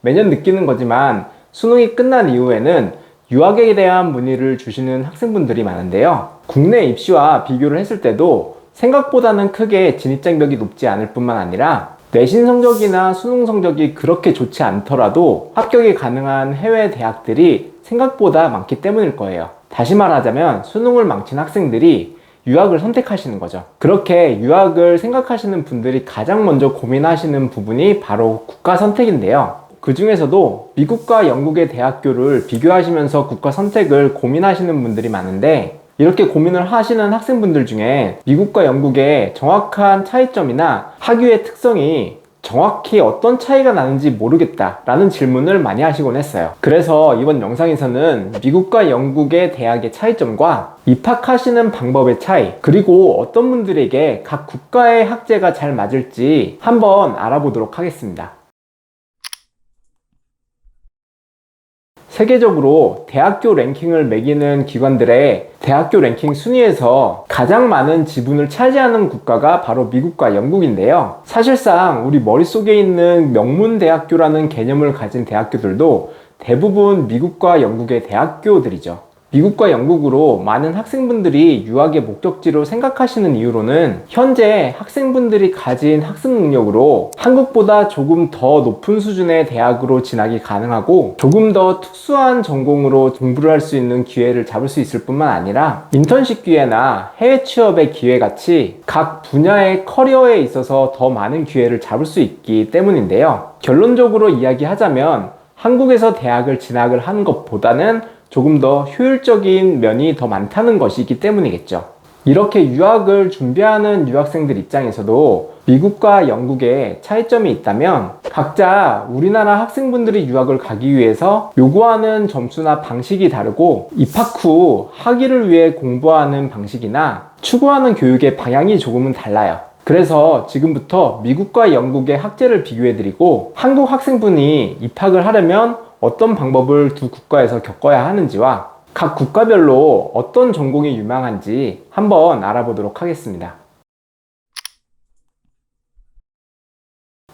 매년 느끼는 거지만 수능이 끝난 이후에는 유학에 대한 문의를 주시는 학생분들이 많은데요. 국내 입시와 비교를 했을 때도 생각보다는 크게 진입장벽이 높지 않을 뿐만 아니라 내신 성적이나 수능 성적이 그렇게 좋지 않더라도 합격이 가능한 해외 대학들이 생각보다 많기 때문일 거예요. 다시 말하자면 수능을 망친 학생들이 유학을 선택하시는 거죠. 그렇게 유학을 생각하시는 분들이 가장 먼저 고민하시는 부분이 바로 국가 선택인데요. 그 중에서도 미국과 영국의 대학교를 비교하시면서 국가 선택을 고민하시는 분들이 많은데, 이렇게 고민을 하시는 학생분들 중에 미국과 영국의 정확한 차이점이나 학위의 특성이 정확히 어떤 차이가 나는지 모르겠다 라는 질문을 많이 하시곤 했어요. 그래서 이번 영상에서는 미국과 영국의 대학의 차이점과 입학하시는 방법의 차이, 그리고 어떤 분들에게 각 국가의 학제가 잘 맞을지 한번 알아보도록 하겠습니다. 세계적으로 대학교 랭킹을 매기는 기관들의 대학교 랭킹 순위에서 가장 많은 지분을 차지하는 국가가 바로 미국과 영국인데요. 사실상 우리 머릿속에 있는 명문 대학교라는 개념을 가진 대학교들도 대부분 미국과 영국의 대학교들이죠. 미국과 영국으로 많은 학생분들이 유학의 목적지로 생각하시는 이유로는 현재 학생분들이 가진 학습 능력으로 한국보다 조금 더 높은 수준의 대학으로 진학이 가능하고 조금 더 특수한 전공으로 공부를 할 수 있는 기회를 잡을 수 있을 뿐만 아니라 인턴십 기회나 해외 취업의 기회 같이 각 분야의 커리어에 있어서 더 많은 기회를 잡을 수 있기 때문인데요. 결론적으로 이야기하자면 한국에서 대학을 진학을 하는 것보다는 조금 더 효율적인 면이 더 많다는 것이기 때문이겠죠. 이렇게 유학을 준비하는 유학생들 입장에서도 미국과 영국에 차이점이 있다면 각자 우리나라 학생분들이 유학을 가기 위해서 요구하는 점수나 방식이 다르고 입학 후 학위를 위해 공부하는 방식이나 추구하는 교육의 방향이 조금은 달라요. 그래서 지금부터 미국과 영국의 학제를 비교해드리고 한국 학생분이 입학을 하려면 어떤 방법을 두 국가에서 겪어야 하는지와 각 국가별로 어떤 전공이 유망한지 한번 알아보도록 하겠습니다.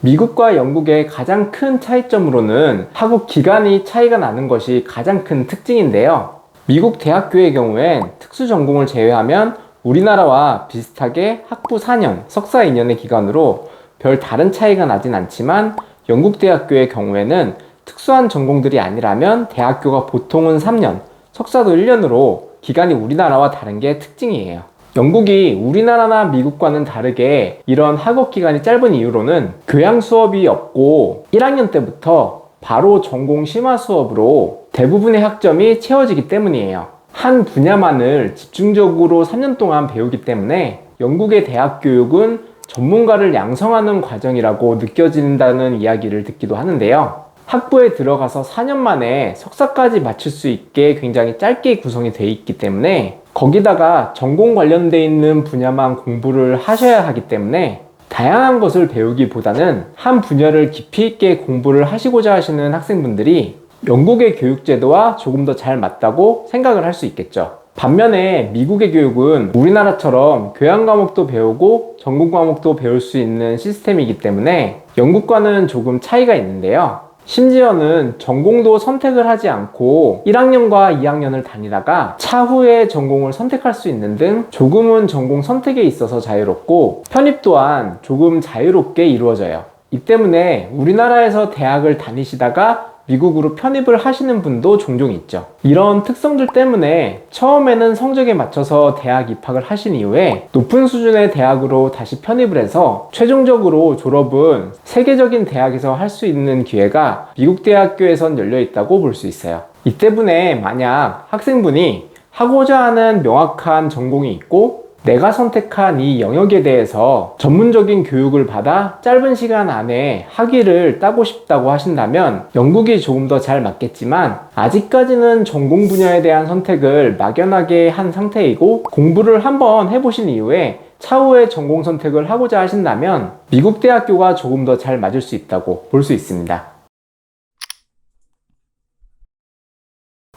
미국과 영국의 가장 큰 차이점으로는 학업 기간이 차이가 나는 것이 가장 큰 특징인데요. 미국 대학교의 경우엔 특수 전공을 제외하면 우리나라와 비슷하게 학부 4년, 석사 2년의 기간으로 별 다른 차이가 나진 않지만 영국 대학교의 경우에는 특수한 전공들이 아니라면 대학교가 보통은 3년, 석사도 1년으로 기간이 우리나라와 다른 게 특징이에요. 영국이 우리나라나 미국과는 다르게 이런 학업 기간이 짧은 이유로는 교양 수업이 없고 1학년 때부터 바로 전공 심화 수업으로 대부분의 학점이 채워지기 때문이에요. 한 분야만을 집중적으로 3년 동안 배우기 때문에 영국의 대학 교육은 전문가를 양성하는 과정이라고 느껴진다는 이야기를 듣기도 하는데요. 학부에 들어가서 4년 만에 석사까지 마칠 수 있게 굉장히 짧게 구성이 되어 있기 때문에 거기다가 전공 관련돼 있는 분야만 공부를 하셔야 하기 때문에 다양한 것을 배우기보다는 한 분야를 깊이 있게 공부를 하시고자 하시는 학생분들이 영국의 교육제도와 조금 더 잘 맞다고 생각을 할 수 있겠죠. 반면에 미국의 교육은 우리나라처럼 교양 과목도 배우고 전공 과목도 배울 수 있는 시스템이기 때문에 영국과는 조금 차이가 있는데요. 심지어는 전공도 선택을 하지 않고 1학년과 2학년을 다니다가 차후에 전공을 선택할 수 있는 등 조금은 전공 선택에 있어서 자유롭고 편입 또한 조금 자유롭게 이루어져요. 이 때문에 우리나라에서 대학을 다니시다가 미국으로 편입을 하시는 분도 종종 있죠. 이런 특성들 때문에 처음에는 성적에 맞춰서 대학 입학을 하신 이후에 높은 수준의 대학으로 다시 편입을 해서 최종적으로 졸업은 세계적인 대학에서 할 수 있는 기회가 미국 대학교에선 열려 있다고 볼 수 있어요. 이 때문에 만약 학생분이 하고자 하는 명확한 전공이 있고 내가 선택한 이 영역에 대해서 전문적인 교육을 받아 짧은 시간 안에 학위를 따고 싶다고 하신다면 영국이 조금 더 잘 맞겠지만 아직까지는 전공 분야에 대한 선택을 막연하게 한 상태이고 공부를 한번 해보신 이후에 차후에 전공 선택을 하고자 하신다면 미국 대학교가 조금 더 잘 맞을 수 있다고 볼 수 있습니다.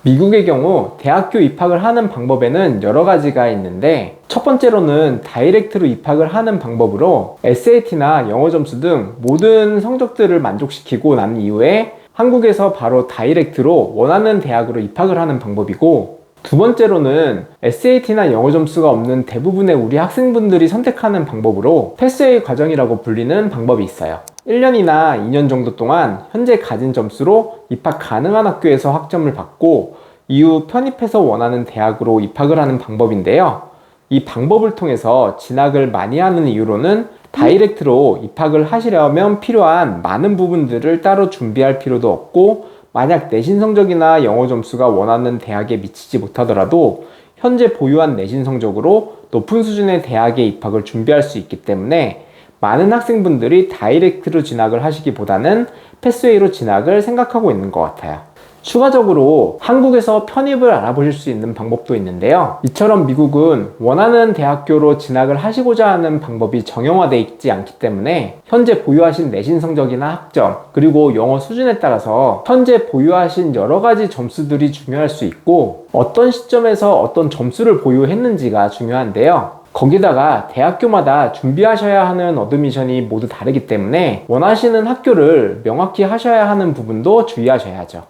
미국의 경우 대학교 입학을 하는 방법에는 여러 가지가 있는데 첫 번째로는 다이렉트로 입학을 하는 방법으로 SAT나 영어 점수 등 모든 성적들을 만족시키고 난 이후에 한국에서 바로 다이렉트로 원하는 대학으로 입학을 하는 방법이고, 두 번째로는 SAT나 영어 점수가 없는 대부분의 우리 학생분들이 선택하는 방법으로 패스웨이 과정이라고 불리는 방법이 있어요. 1년이나 2년 정도 동안 현재 가진 점수로 입학 가능한 학교에서 학점을 받고 이후 편입해서 원하는 대학으로 입학을 하는 방법인데요. 이 방법을 통해서 진학을 많이 하는 이유로는 다이렉트로 입학을 하시려면 필요한 많은 부분들을 따로 준비할 필요도 없고, 만약 내신 성적이나 영어 점수가 원하는 대학에 미치지 못하더라도 현재 보유한 내신 성적으로 높은 수준의 대학에 입학을 준비할 수 있기 때문에 많은 학생분들이 다이렉트로 진학을 하시기보다는 패스웨이로 진학을 생각하고 있는 것 같아요. 추가적으로 한국에서 편입을 알아보실 수 있는 방법도 있는데요. 이처럼 미국은 원하는 대학교로 진학을 하시고자 하는 방법이 정형화되어 있지 않기 때문에 현재 보유하신 내신 성적이나 학점, 그리고 영어 수준에 따라서 현재 보유하신 여러 가지 점수들이 중요할 수 있고, 어떤 시점에서 어떤 점수를 보유했는지가 중요한데요. 거기다가 대학교마다 준비하셔야 하는 어드미션이 모두 다르기 때문에 원하시는 학교를 명확히 하셔야 하는 부분도 주의하셔야죠.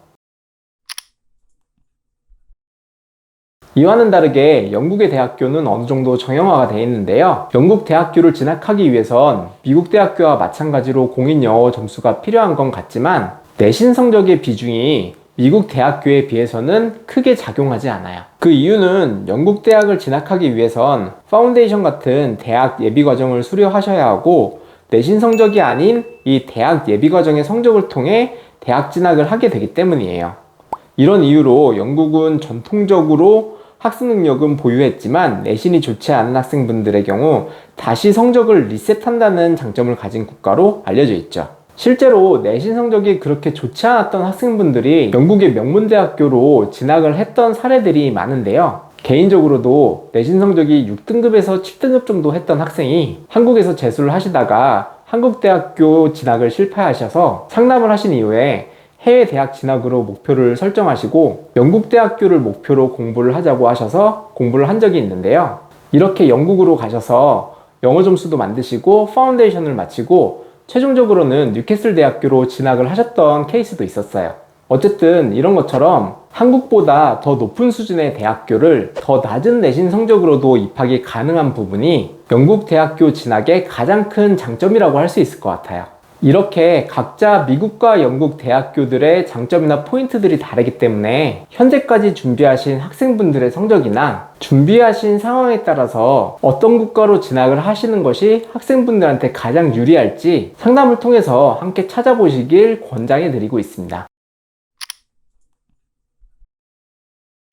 이와는 다르게 영국의 대학교는 어느 정도 정형화가 되어 있는데요. 영국 대학교를 진학하기 위해선 미국 대학교와 마찬가지로 공인 영어 점수가 필요한 건 같지만 내신 성적의 비중이 미국 대학교에 비해서는 크게 작용하지 않아요. 그 이유는 영국 대학을 진학하기 위해선 파운데이션 같은 대학 예비 과정을 수료하셔야 하고, 내신 성적이 아닌 이 대학 예비 과정의 성적을 통해 대학 진학을 하게 되기 때문이에요. 이런 이유로 영국은 전통적으로 학습 능력은 보유했지만 내신이 좋지 않은 학생분들의 경우 다시 성적을 리셋한다는 장점을 가진 국가로 알려져 있죠. 실제로 내신 성적이 그렇게 좋지 않았던 학생분들이 영국의 명문대학교로 진학을 했던 사례들이 많은데요. 개인적으로도 내신 성적이 6등급에서 7등급 정도 했던 학생이 한국에서 재수를 하시다가 한국 대학교 진학을 실패하셔서 상담을 하신 이후에 해외 대학 진학으로 목표를 설정하시고 영국 대학교를 목표로 공부를 하자고 하셔서 공부를 한 적이 있는데요. 이렇게 영국으로 가셔서 영어 점수도 만드시고 파운데이션을 마치고 최종적으로는 뉴캐슬 대학교로 진학을 하셨던 케이스도 있었어요. 어쨌든 이런 것처럼 한국보다 더 높은 수준의 대학교를 더 낮은 내신 성적으로도 입학이 가능한 부분이 영국 대학교 진학의 가장 큰 장점이라고 할 수 있을 것 같아요. 이렇게 각자 미국과 영국 대학교들의 장점이나 포인트들이 다르기 때문에 현재까지 준비하신 학생분들의 성적이나 준비하신 상황에 따라서 어떤 국가로 진학을 하시는 것이 학생분들한테 가장 유리할지 상담을 통해서 함께 찾아보시길 권장해 드리고 있습니다.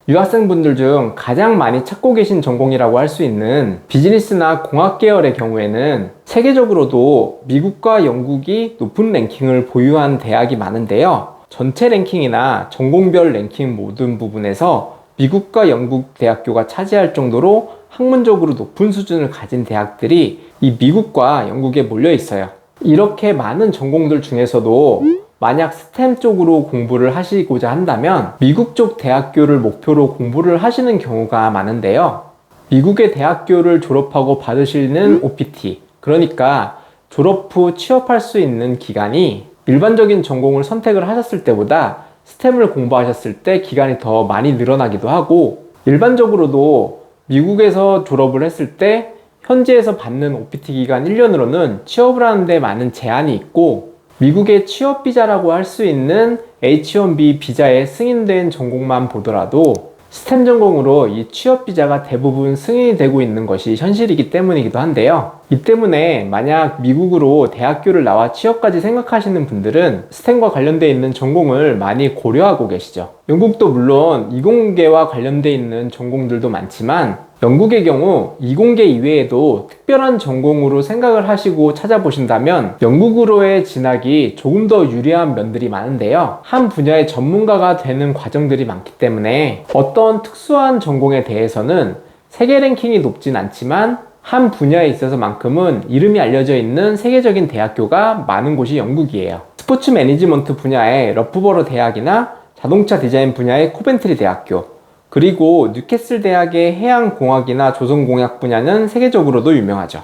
유학생분들 중 가장 많이 찾고 계신 전공이라고 할 수 있는 비즈니스나 공학 계열의 경우에는 세계적으로도 미국과 영국이 높은 랭킹을 보유한 대학이 많은데요. 전체 랭킹이나 전공별 랭킹 모든 부분에서 미국과 영국 대학교가 차지할 정도로 학문적으로 높은 수준을 가진 대학들이 이 미국과 영국에 몰려 있어요. 이렇게 많은 전공들 중에서도 만약 스템 쪽으로 공부를 하시고자 한다면 미국 쪽 대학교를 목표로 공부를 하시는 경우가 많은데요. 미국의 대학교를 졸업하고 받으시는 OPT, 그러니까 졸업 후 취업할 수 있는 기간이 일반적인 전공을 선택을 하셨을 때보다 스템을 공부하셨을 때 기간이 더 많이 늘어나기도 하고, 일반적으로도 미국에서 졸업을 했을 때 현지에서 받는 OPT 기간 1년으로는 취업을 하는데 많은 제한이 있고, 미국의 취업 비자라고 할 수 있는 H-1B 비자에 승인된 전공만 보더라도 스템 전공으로 이 취업 비자가 대부분 승인이 되고 있는 것이 현실이기 때문이기도 한데요. 이 때문에 만약 미국으로 대학교를 나와 취업까지 생각하시는 분들은 스템과 관련되어 있는 전공을 많이 고려하고 계시죠. 영국도 물론 이공계와 관련되어 있는 전공들도 많지만 영국의 경우 이공계 이외에도 특별한 전공으로 생각을 하시고 찾아보신다면 영국으로의 진학이 조금 더 유리한 면들이 많은데요. 한 분야의 전문가가 되는 과정들이 많기 때문에 어떤 특수한 전공에 대해서는 세계 랭킹이 높진 않지만 한 분야에 있어서만큼은 이름이 알려져 있는 세계적인 대학교가 많은 곳이 영국이에요. 스포츠 매니지먼트 분야의 러프버러 대학이나 자동차 디자인 분야의 코벤트리 대학교, 그리고 뉴캐슬 대학의 해양공학이나 조선공학 분야는 세계적으로도 유명하죠.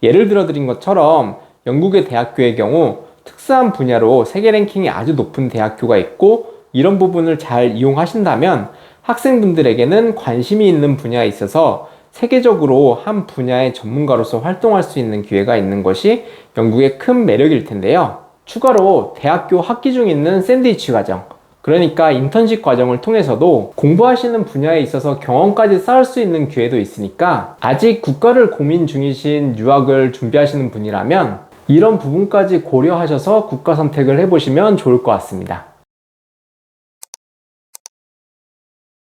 예를 들어 드린 것처럼 영국의 대학교의 경우 특수한 분야로 세계 랭킹이 아주 높은 대학교가 있고 이런 부분을 잘 이용하신다면 학생분들에게는 관심이 있는 분야에 있어서 세계적으로 한 분야의 전문가로서 활동할 수 있는 기회가 있는 것이 영국의 큰 매력일 텐데요. 추가로 대학교 학기 중 있는 샌드위치 과정, 그러니까 인턴십 과정을 통해서도 공부하시는 분야에 있어서 경험까지 쌓을 수 있는 기회도 있으니까 아직 국가를 고민 중이신 유학을 준비하시는 분이라면 이런 부분까지 고려하셔서 국가 선택을 해보시면 좋을 것 같습니다.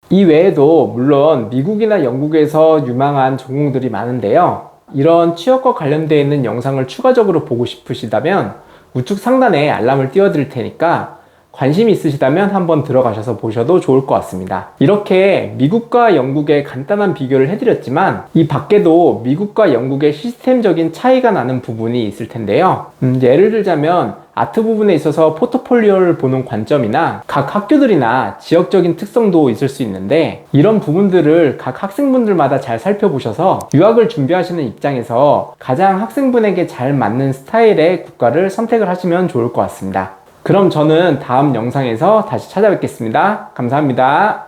이 외에도 물론 미국이나 영국에서 유망한 전공들이 많은데요. 이런 취업과 관련되어 있는 영상을 추가적으로 보고 싶으시다면 우측 상단에 알람을 띄워드릴 테니까 관심이 있으시다면 한번 들어가셔서 보셔도 좋을 것 같습니다. 이렇게 미국과 영국의 간단한 비교를 해드렸지만 이 밖에도 미국과 영국의 시스템적인 차이가 나는 부분이 있을 텐데요. 예를 들자면 아트 부분에 있어서 포트폴리오를 보는 관점이나 각 학교들이나 지역적인 특성도 있을 수 있는데 이런 부분들을 각 학생분들마다 잘 살펴보셔서 유학을 준비하시는 입장에서 가장 학생분에게 잘 맞는 스타일의 국가를 선택을 하시면 좋을 것 같습니다. 그럼 저는 다음 영상에서 다시 찾아뵙겠습니다. 감사합니다.